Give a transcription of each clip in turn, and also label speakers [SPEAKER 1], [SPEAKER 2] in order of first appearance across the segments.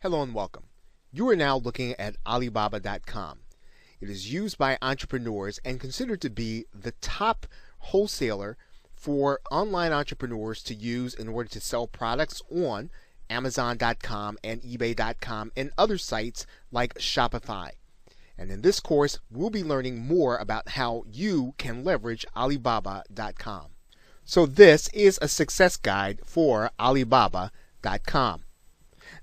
[SPEAKER 1] Hello and welcome. You are now looking at Alibaba.com. It is used by entrepreneurs and considered to be the top wholesaler for online entrepreneurs to use in order to sell products on Amazon.com and eBay.com and other sites like Shopify. And in this course, we'll be learning more about how you can leverage Alibaba.com. So this is a success guide for Alibaba.com.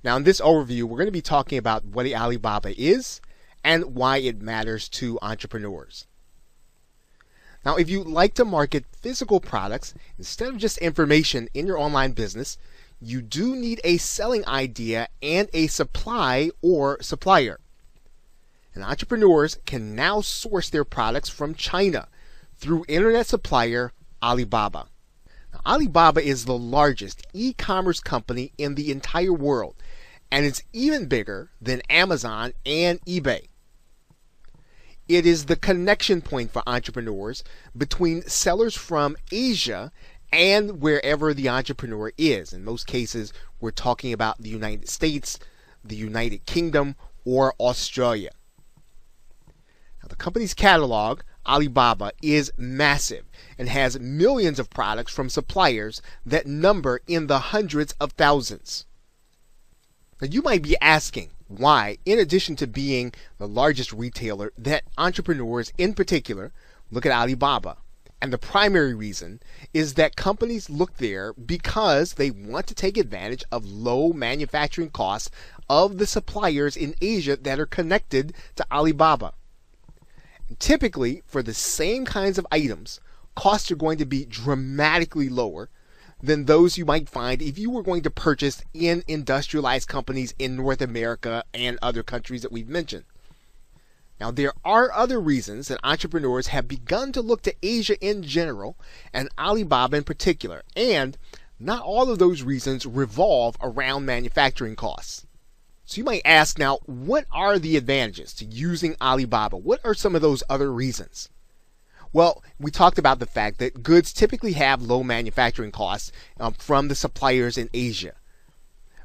[SPEAKER 1] Now in this overview, we're going to be talking about what Alibaba is and why it matters to entrepreneurs. Now if you like to market physical products instead of just information in your online business, you do need a selling idea and a supply or supplier. And entrepreneurs can now source their products from China through internet supplier Alibaba. Now, Alibaba is the largest e-commerce company in the entire world, and it's even bigger than Amazon and eBay. It is the connection point for entrepreneurs between sellers from Asia and wherever the entrepreneur is. In most cases, we're talking about the United States, the United Kingdom, or Australia. Now, the company's catalog, Alibaba, is massive and has millions of products from suppliers that number in the hundreds of thousands. Now, you might be asking why, in addition to being the largest retailer, that entrepreneurs in particular look at Alibaba. And the primary reason is that companies look there because they want to take advantage of low manufacturing costs of the suppliers in Asia that are connected to Alibaba. Typically, for the same kinds of items, costs are going to be dramatically lower than those you might find if you were going to purchase in industrialized companies in North America and other countries that we've mentioned. Now, there are other reasons that entrepreneurs have begun to look to Asia in general and Alibaba in particular, and not all of those reasons revolve around manufacturing costs. So you might ask now, what are the advantages to using Alibaba? What are some of those other reasons? Well, we talked about the fact that goods typically have low manufacturing costs from the suppliers in Asia.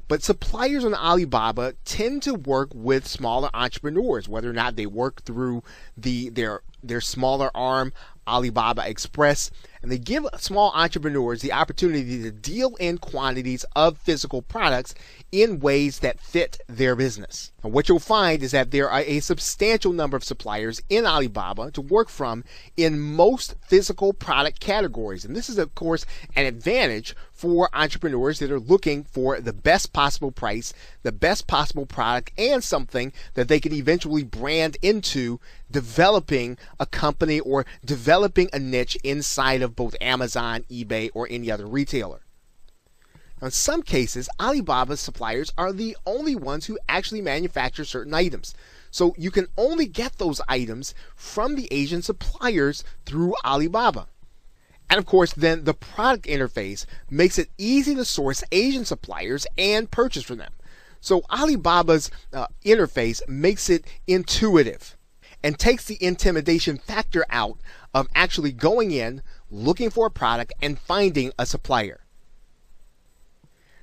[SPEAKER 1] But suppliers on Alibaba tend to work with smaller entrepreneurs, whether or not they work through their smaller arm, Alibaba Express, and they give small entrepreneurs the opportunity to deal in quantities of physical products in ways that fit their business. And what you'll find is that there are a substantial number of suppliers in Alibaba to work from in most physical product categories. And this is, of course, an advantage for entrepreneurs that are looking for the best possible price, the best possible product, and something that they can eventually brand into developing a company or developing a niche inside of both Amazon, eBay, or any other retailer. Now, in some cases, Alibaba's suppliers are the only ones who actually manufacture certain items. So you can only get those items from the Asian suppliers through Alibaba. And of course, then the product interface makes it easy to source Asian suppliers and purchase from them. So Alibaba's interface makes it intuitive and takes the intimidation factor out of actually going in, looking for a product, and finding a supplier.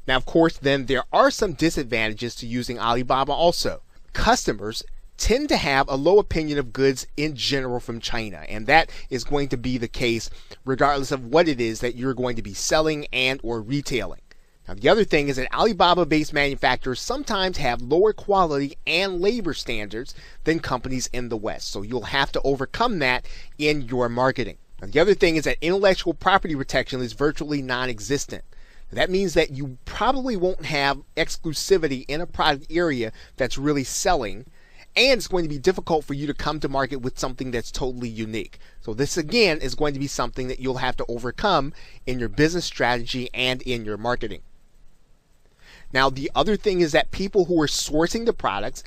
[SPEAKER 1] Now, of course, then there are some disadvantages to using Alibaba also. Customers tend to have a low opinion of goods in general from China, and that is going to be the case regardless of what it is that you're going to be selling and or retailing. Now, the other thing is that Alibaba-based manufacturers sometimes have lower quality and labor standards than companies in the West, so you'll have to overcome that in your marketing. Now, the other thing is that intellectual property protection is virtually non-existent. That means that you probably won't have exclusivity in a product area that's really selling, and it's going to be difficult for you to come to market with something that's totally unique. So this again is going to be something that you'll have to overcome in your business strategy and in your marketing. Now, the other thing is that people who are sourcing the products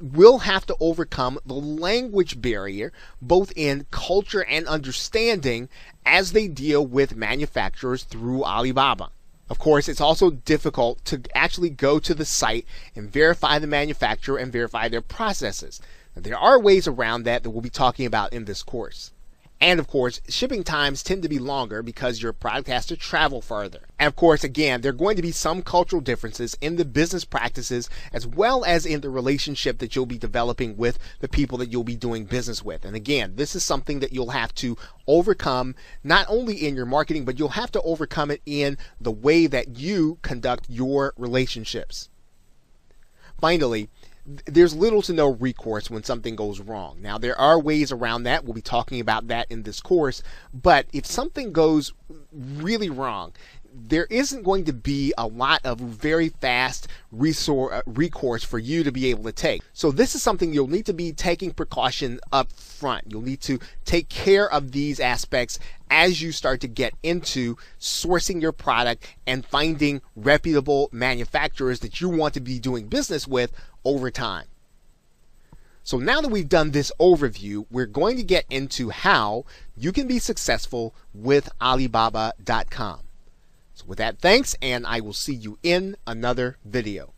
[SPEAKER 1] will have to overcome the language barrier, both in culture and understanding, as they deal with manufacturers through Alibaba. Of course, it's also difficult to actually go to the site and verify the manufacturer and verify their processes. Now, there are ways around that we'll be talking about in this course. And of course, shipping times tend to be longer because your product has to travel further. And of course, again, there are going to be some cultural differences in the business practices as well as in the relationship that you'll be developing with the people that you'll be doing business with. And again, this is something that you'll have to overcome not only in your marketing, but you'll have to overcome it in the way that you conduct your relationships. Finally, there's little to no recourse when something goes wrong. Now, there are ways around that. We'll be talking about that in this course. But if something goes really wrong, there isn't going to be a lot of very fast recourse for you to be able to take. So this is something you'll need to be taking precaution up front. You'll need to take care of these aspects as you start to get into sourcing your product and finding reputable manufacturers that you want to be doing business with over time. So now that we've done this overview, we're going to get into how you can be successful with Alibaba.com. So with that, thanks, and I will see you in another video.